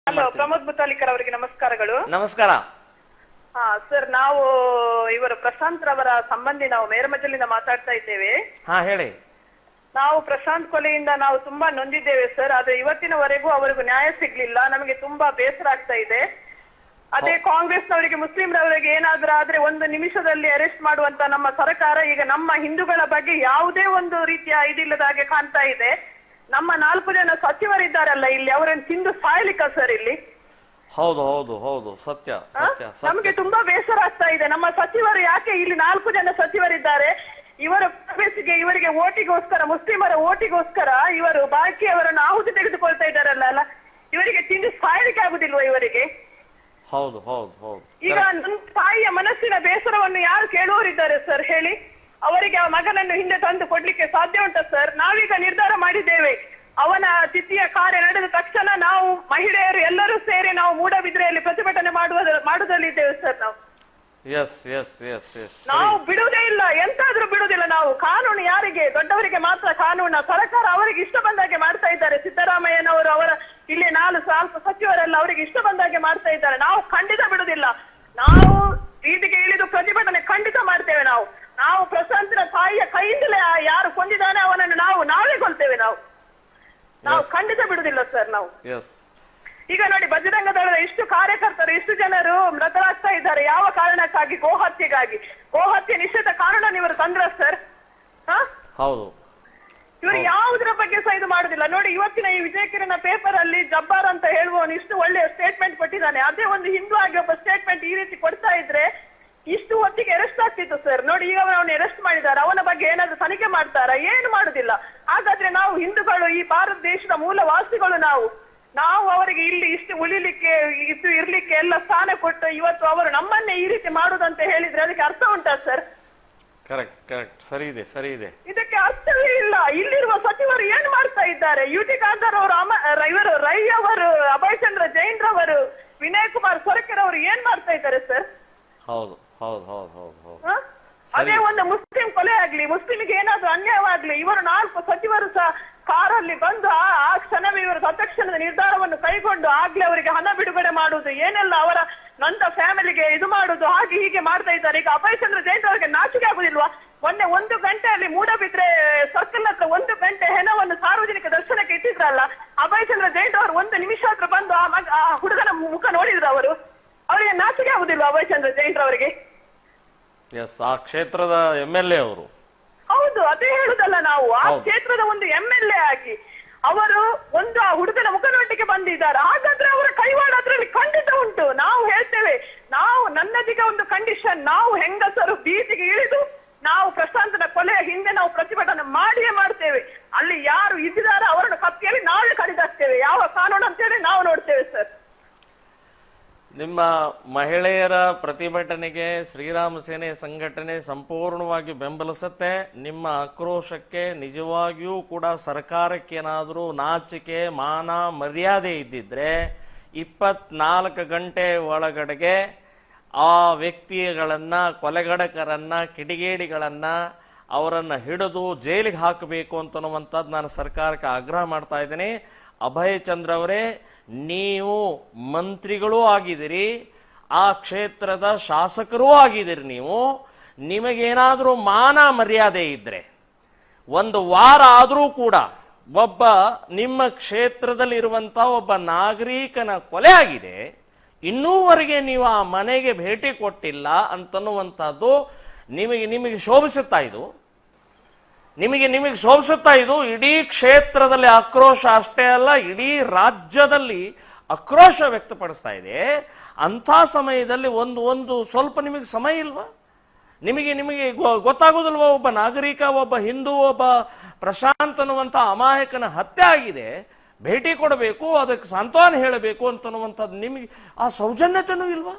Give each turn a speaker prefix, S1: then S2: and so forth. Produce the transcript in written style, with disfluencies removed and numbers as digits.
S1: Hello, Pramod ಮುತಾಲಿಕರ್ ಅವರಿಗೆ ನಮಸ್ಕಾರಗಳು.
S2: ನಮಸ್ಕಾರ.
S1: ಹಾ ಸರ್, ನಾವು ಇವರು ಪ್ರಶಾಂತ್ ರವರ ಸಂಬಂಧಿ, ನಾವು ಮೇರಮಜಲಿಂದ ಮಾತಾಡ್ತಾ ಇದ್ದೇವೆ.
S2: ಹಾ ಹೇಳಿ.
S1: ನಾವು ಪ್ರಶಾಂತ್ ಕೊಲೆಯಿಂದ ನಾವು ತುಂಬಾ ನೊಂದಿದ್ದೇವೆ ಸರ್. ಆದ್ರೆ ಇವತ್ತಿನವರೆಗೂ ಅವರಿಗೂ ನ್ಯಾಯ ಸಿಗ್ಲಿಲ್ಲ. ನಮಗೆ ತುಂಬಾ ಬೇಸರ ಆಗ್ತಾ ಇದೆ. ಅದೇ ಕಾಂಗ್ರೆಸ್ನವರಿಗೆ ಮುಸ್ಲಿಂರವರಿಗೆ ಏನಾದ್ರೂ ಆದ್ರೆ ಒಂದು ನಿಮಿಷದಲ್ಲಿ ಅರೆಸ್ಟ್ ಮಾಡುವಂತ ನಮ್ಮ ಸರ್ಕಾರ ಈಗ ನಮ್ಮ ಹಿಂದೂಗಳ ಬಗ್ಗೆ ಯಾವುದೇ ಒಂದು ರೀತಿಯ ಇದಿಲ್ಲದ ಹಾಗೆ ಕಾಣ್ತಾ ಇದೆ. ನಮ್ಮ 4 ಜನ ಸಚಿವರಿದ್ದಾರಲ್ಲ ಇಲ್ಲಿ, ಅವರನ್ನು ತಿಂದು ಸಾಯ್ಲಿಕ್ಕ ಸರ್ ಇಲ್ಲಿ.
S2: ಹೌದು ಹೌದು ಹೌದು, ಸತ್ಯ ಸತ್ಯ.
S1: ನಮಗೆ ತುಂಬಾ ಬೇಸರ ಆಗ್ತಾ ಇದೆ. ನಮ್ಮ ಸಚಿವರು ಯಾಕೆ ಇಲ್ಲಿ 4 ಜನ ಸಚಿವರಿದ್ದಾರೆ, ಇವರ ಕಾಂಗ್ರೆಸ್ಗೆ ಇವರಿಗೆ ಓಟಿಗೋಸ್ಕರ, ಮುಸ್ಲಿಮರ ಓಟಿಗೋಸ್ಕರ ಇವರು ಬಾಕಿಯವರನ್ನು ಆಹುತಿ ತೆಗೆದುಕೊಳ್ತಾ ಇದ್ದಾರಲ್ಲ ಅಲ್ಲ, ಇವರಿಗೆ ತಿಂದು ಸಾಯ್ಲಿಕ್ಕೆ ಆಗುದಿಲ್ವಾ ಇವರಿಗೆ?
S2: ಹೌದು ಹೌದು ಹೌದು.
S1: ಈಗ ನನ್ನ ತಾಯಿಯ ಮನಸ್ಸಿನ ಬೇಸರವನ್ನು ಯಾರು ಕೇಳುವರಿದ್ದಾರೆ ಸರ್ ಹೇಳಿ? ಅವರಿಗೆ ಆ ಮಗನನ್ನು ಹಿಂದೆ ತಂದು ಕೊಡ್ಲಿಕ್ಕೆ ಸಾಧ್ಯ ಉಂಟಾ ಸರ್? ನಾವೀಗ ನಿರ್ಧಾರ ಮಾಡಿದ್ದೇವೆ, ಅವನ ತಿಥಿಯ ಕಾರ್ಯ ನಡೆದ ತಕ್ಷಣ ನಾವು ಮಹಿಳೆಯರು ಎಲ್ಲರೂ ಸೇರಿ ನಾವು ಮೂಡಬಿದ್ರೆಯಲ್ಲಿ ಪ್ರತಿಭಟನೆ ಮಾಡುವುದಲ್ಲಿದ್ದೇವೆ ಸರ್. ನಾವು
S2: ಎಸ್ ಎಸ್ ಎಸ್ ಎಸ್,
S1: ನಾವು ಬಿಡುವುದೇ ಇಲ್ಲ, ಎಂತಾದ್ರೂ ಬಿಡುವುದಿಲ್ಲ ನಾವು. ಕಾನೂನು ಯಾರಿಗೆ? ದೊಡ್ಡವರಿಗೆ ಮಾತ್ರ ಕಾನೂನು. ಸರ್ಕಾರ ಅವರಿಗೆ ಇಷ್ಟ ಬಂದಾಗೆ ಮಾಡ್ತಾ ಇದ್ದಾರೆ. ಸಿದ್ದರಾಮಯ್ಯನವರು, ಅವರ ಇಲ್ಲಿ 4 ಸಚಿವರೆಲ್ಲ ಅವರಿಗೆ ಇಷ್ಟ ಬಂದಾಗೆ ಮಾಡ್ತಾ ಇದ್ದಾರೆ. ನಾವು ಖಂಡಿತ ಬಿಡುವುದಿಲ್ಲ. ನಾವು ಬೀದಿಗೆ ಇಳಿದು ಪ್ರತಿಭಟನೆ ಖಂಡಿತ ಮಾಡ್ತೇವೆ. ನಾವು ಪ್ರಶಾಂತನ ತಾಯಿಯ ಕೈಯಿಂದಲೇ ಯಾರು ಕೊಂದಿದ್ದಾನೆ ಅವನನ್ನು ನಾವೇ ಕೊಲ್ತೇವೆ. ನಾವು ಖಂಡಿತ ಬಿಡುದಿಲ್ಲ ಸರ್. ನಾವು ಈಗ ನೋಡಿ, ಬಜರಂಗ ದಳದ ಇಷ್ಟು ಕಾರ್ಯಕರ್ತರು, ಇಷ್ಟು ಜನರು ಮೃತರಾಗ್ತಾ ಇದ್ದಾರೆ. ಯಾವ ಕಾರಣಕ್ಕಾಗಿ? ಗೋಹತ್ಯೆಗಾಗಿ. ಗೋಹತ್ಯೆ ನಿಷೇಧ ಕಾನೂನನ್ನು ಇವರು ತಂದ್ರ ಸರ್.
S2: ಹೌದು,
S1: ಇವರು ಯಾವುದರ ಬಗ್ಗೆ ಸಹ ಇದು ಮಾಡುದಿಲ್ಲ. ನೋಡಿ, ಇವತ್ತಿನ ಈ ವಿಜಯಕಿರಣ ಪೇಪರ್ ಅಲ್ಲಿ ಜಬ್ಬಾರ್ ಅಂತ ಹೇಳುವವನು ಇಷ್ಟು ಒಳ್ಳೆಯ ಸ್ಟೇಟ್ಮೆಂಟ್ ಕೊಟ್ಟಿದ್ದಾನೆ. ಅದೇ ಒಂದು ಹಿಂದೂ ಆಗಿ ಒಬ್ಬ ಸ್ಟೇಟ್ಮೆಂಟ್ ಈ ರೀತಿ ಕೊಡ್ತಾ ಇದ್ರೆ ಇಷ್ಟು ಹೊತ್ತಿಗೆ ಅರೆಸ್ಟ್ ಆಗ್ತಿತ್ತು ಸರ್. ನೋಡಿ, ಈಗ ಅವನನ್ನು ಅರೆಸ್ಟ್ ಮಾಡಿದ್ದಾರೆ. ಅವನ ಬಗ್ಗೆ ಏನಾದ್ರು ತನಿಖೆ ಮಾಡ್ತಾರಾ? ಏನು ಮಾಡುದಿಲ್ಲ. ಹಾಗಾದ್ರೆ ನಾವು ಹಿಂದೂಗಳು, ಈ ಭಾರತ ದೇಶದ ಮೂಲ ವಾಸಿಗಳು, ನಾವು ಅವರಿಗೆ ಇಲ್ಲಿ ಇಷ್ಟು ಉಳಿಲಿಕ್ಕೆ, ಇಷ್ಟು ಇರ್ಲಿಕ್ಕೆ ಎಲ್ಲ ಸ್ಥಾನ ಕೊಟ್ಟು ಇವತ್ತು ಅವರು ನಮ್ಮನ್ನೇ ಈ ರೀತಿ ಮಾಡುದಂತ ಹೇಳಿದ್ರೆ ಅದಕ್ಕೆ ಅರ್ಥ ಉಂಟಾ ಸರ್?
S2: ಕರೆಕ್ಟ್ ಕರೆಕ್ಟ್, ಸರಿ ಇದೆ ಸರಿ ಇದೆ.
S1: ಇದಕ್ಕೆ ಅರ್ಥವೇ ಇಲ್ಲ. ಇಲ್ಲಿರುವ ಸಚಿವರು ಏನ್ ಮಾಡ್ತಾ ಇದ್ದಾರೆ? ಯುಟಿ ಖಾದರ್ ಅವರು, ಇವರು ರೈ ಅವರು, ಅಭಯ್ ಚಂದ್ರ ಜೈನ್ ರವರು, ವಿನಯ್ ಕುಮಾರ್ ಸೊರಕೆರ್ ಅವರು ಏನ್ ಮಾಡ್ತಾ ಇದ್ದಾರೆ ಸರ್?
S2: ಹೌದು ಹೌದು ಹೌದು ಹೌದು ಹೌದು.
S1: ಅದೇ ಒಂದು ಮುಸ್ಲಿಂ ಕೊಲೆ ಆಗ್ಲಿ, ಮುಸ್ಲಿಂಗೆ ಏನಾದ್ರೂ ಅನ್ಯಾಯವಾಗ್ಲಿ, ಇವರು 4 ಸಚಿವರು ಸಹ ಕಾರಲ್ಲಿ ಬಂದು ಆ ಕ್ಷಣವೇ ಇವರು ತತ್ಕ್ಷಣದ ನಿರ್ಧಾರವನ್ನು ಕೈಗೊಂಡು ಆಗ್ಲೇ ಅವರಿಗೆ ಹಣ ಬಿಡುಗಡೆ ಮಾಡುವುದು, ಏನೆಲ್ಲ ಅವರ ನೊಂದ ಫ್ಯಾಮಿಲಿಗೆ ಇದು ಮಾಡುದು, ಹಾಗೆ ಹೀಗೆ ಮಾಡ್ತಾ ಇದ್ದಾರೆ. ಈಗ ಅಭಯ್ ಚಂದ್ರ ಜೈನ್ ಅವರಿಗೆ ನಾಚಿಕೆ ಆಗುದಿಲ್ವಾ? ಮೊನ್ನೆ 1 ಗಂಟೆಯಲ್ಲಿ ಮೂಡಬಿದ್ರೆ ಸರ್ಕಲ್ ಹತ್ರ 1 ಗಂಟೆ ಹೆಣವನ್ನು ಸಾರ್ವಜನಿಕ ದರ್ಶನಕ್ಕೆ ಇಟ್ಟಿದ್ರಲ್ಲ, ಅಭಯ್ ಚಂದ್ರ ಜೈನ್ ಅವರು 1 ನಿಮಿಷ ಹತ್ರ ಬಂದು ಆ ಹುಡುಗನ ಮುಖ ನೋಡಿದ್ರು ಅವರು. ಅವರಿಗೆ ನಾಚಿಕೆ ಆಗುದಿಲ್ವಾ ಅಭಯ್ ಚಂದ್ರ ಜೈನ್ ಅವರಿಗೆ?
S2: ಎಸ್, ಆ ಕ್ಷೇತ್ರದ MLA ಅವರು.
S1: ಹೌದು, ಅದೇ ಹೇಳುದಲ್ಲ ನಾವು. ಆ ಕ್ಷೇತ್ರದ ಒಂದು MLA ಆಗಿ ಅವರು ಆ ಹುಡುಗನ ಮುಖನೊಟ್ಟಿಗೆ ಬಂದಿದ್ದಾರೆ. ಹಾಗಾದ್ರೆ ಅವರ ಕೈವಾಡ ಅದ್ರಲ್ಲಿ ಖಂಡಿತ ಉಂಟು. ನಾವು ಹೇಳ್ತೇವೆ, ನನ್ನದಿಗೆ ಒಂದು ಕಂಡೀಷನ್, ನಾವು ಹೆಂಗಸರು ಬೀದಿಗೆ ಇಳಿದು ನಾವು ಪ್ರಶಾಂತನ ಕೊಲೆಯ ಹಿಂದೆ ನಾವು ಪ್ರತಿಭಟನೆ ಮಾಡಿಯೇ ಮಾಡ್ತೇವೆ. ಅಲ್ಲಿ ಯಾರು ಇದ್ದಾರೆ ಅವರನ್ನು ಕಪ್ಪಿಯಲ್ಲಿ ನಾವೇ ಕಡಿದಾಕ್ತೇವೆ. ಯಾವ ಕಾನೂನು ಅಂತೇಳಿ ನಾವು ನೋಡ್ತೇವೆ ಸರ್.
S2: ನಿಮ್ಮ ಮಹಿಳೆಯರ ಪ್ರತಿಭಟನೆಗೆ ಶ್ರೀರಾಮ ಸೇನೆ ಸಂಘಟನೆ ಸಂಪೂರ್ಣವಾಗಿ ಬೆಂಬಲಿಸುತ್ತೆ. ನಿಮ್ಮ ಆಕ್ರೋಶಕ್ಕೆ ನಿಜವಾಗಿಯೂ ಕೂಡ ಸರ್ಕಾರಕ್ಕೇನಾದರೂ ನಾಚಿಕೆ, ಮಾನ, ಮರ್ಯಾದೆ ಇದ್ದಿದ್ರೆ 24 ಗಂಟೆ ಒಳಗಡೆಗೆ ಆ ವ್ಯಕ್ತಿಗಳನ್ನ, ಕೊಲೆಗಡಕರನ್ನ, ಕಿಡಿಗೇಡಿಗಳನ್ನ ಅವರನ್ನು ಹಿಡಿದು ಜೈಲಿಗೆ ಹಾಕಬೇಕು ಅಂತನ್ನುವಂಥದ್ದು ನಾನು ಸರ್ಕಾರಕ್ಕೆ ಆಗ್ರಹ ಮಾಡ್ತಾ ಇದ್ದೀನಿ. ಅಭಯ್ ಚಂದ್ರ ಅವರೇ, ನೀವು ಮಂತ್ರಿಗಳೂ ಆಗಿದ್ದೀರಿ, ಆ ಕ್ಷೇತ್ರದ ಶಾಸಕರೂ ಆಗಿದ್ದೀರಿ. ನಿಮಗೇನಾದರೂ ಮಾನ ಮರ್ಯಾದೆ ಇದ್ರೆ 1 ವಾರ ಆದರೂ ಕೂಡ ಒಬ್ಬ ನಿಮ್ಮ ಕ್ಷೇತ್ರದಲ್ಲಿ ಇರುವಂತ ಒಬ್ಬ ನಾಗರಿಕನ ಕೊಲೆ ಆಗಿದೆ, ಇನ್ನೂವರೆಗೆ ನೀವು ಆ ಮನೆಗೆ ಭೇಟಿ ಕೊಟ್ಟಿಲ್ಲ ಅಂತನ್ನುವಂಥದ್ದು ನಿಮಗೆ ಶೋಭಿಸುತ್ತಾ ಇದು? ನಿಮಗೆ ಶೋಭಿಸುತ್ತಾ ಇದು? ಇಡೀ ಕ್ಷೇತ್ರದಲ್ಲಿ ಆಕ್ರೋಶ ಅಷ್ಟೇ ಅಲ್ಲ, ಇಡೀ ರಾಜ್ಯದಲ್ಲಿ ಆಕ್ರೋಶ ವ್ಯಕ್ತಪಡಿಸ್ತಾ ಇದೆ. ಅಂಥ ಸಮಯದಲ್ಲಿ ಒಂದು ಸ್ವಲ್ಪ ನಿಮಗೆ ಸಮಯ ಇಲ್ವಾ? ನಿಮಗೆ ಗೊತ್ತಾಗೋದಿಲ್ವಾ? ಒಬ್ಬ ನಾಗರಿಕ, ಒಬ್ಬ ಹಿಂದೂ, ಒಬ್ಬ ಪ್ರಶಾಂತ್ ಅನ್ನುವಂಥ ಅಮಾಯಕನ ಹತ್ಯೆ ಆಗಿದೆ, ಭೇಟಿ ಕೊಡಬೇಕು, ಅದಕ್ಕೆ ಸಾಂತ್ವನ ಹೇಳಬೇಕು ಅಂತನ್ನುವಂಥದ್ದು ನಿಮಗೆ ಆ ಸೌಜನ್ಯತೆನೂ ಇಲ್ವಾ?